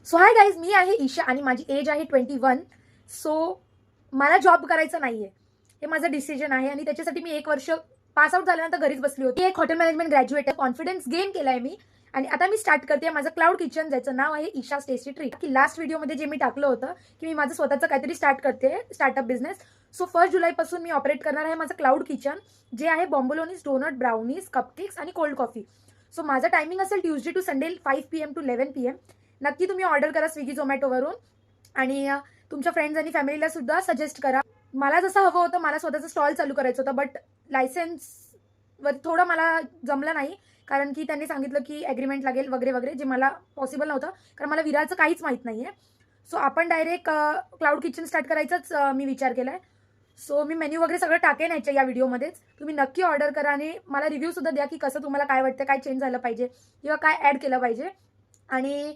So hi guys, मी आहे ईशा आणि माझी एज आहे 21. सो मला जॉब करायचा नाहीये, हे माझं डिसिजन आहे आणि त्याच्यासाठी मी 1 वर्ष पास आउट झाल्यानंतर घरीच बसली होती. एक हॉटेल मॅनेजमेंट ग्रॅज्युएट आहे. कॉन्फिडन्स गेन केलाय मी आणि आता मी स्टार्ट करते माझं क्लाउड किचन, ज्याचं नाव आहे ईशा टेस्टी ट्रीट. की लास्ट व्हिडिओमध्ये जे मी टाकलं होतं की मी माझं स्वतःचं काहीतरी स्टार्ट करते, स्टार्टअप बिझनेस. सो 1 जुलैपासून मी ऑपरेट करणार आहे माझं क्लाउड किचन, जे आहे बॉम्बोलोनीज, डोनट, ब्राउनीज, कपकेक्स आणि कोल्ड कॉफी. सो माझं टायमिंग असेल Tuesday to Sunday 5 PM to 11 PM. नक्की तुम्ही ऑर्डर करा स्विगी झोमॅटोवरून आणि तुमच्या फ्रेंड्स आणि फॅमिलीला सुद्धा सजेस्ट करा. मला जसं हवं होतं, मला स्वतःचं स्टॉल चालू करायचं होतं, बट लायसन्सवर थोडं मला जमलं नाही, कारण की त्यांनी सांगितलं की ॲग्रीमेंट लागेल वगैरे वगैरे, जे मला पॉसिबल नव्हतं, कारण मला विरारचं काहीच माहीत नाही आहे. सो आपण डायरेक्ट क्लाउड किचन स्टार्ट करायचाच मी विचार केला आहे. सो मी मेन्यू वगैरे सगळं टाकेन ह्याच्या या व्हिडिओमध्येच. तुम्ही नक्की ऑर्डर करा आणि मला रिव्ह्यूसुद्धा द्या की कसं तुम्हाला काय वाटतं, काय चेंज झालं पाहिजे किंवा काय ॲड केलं पाहिजे. आणि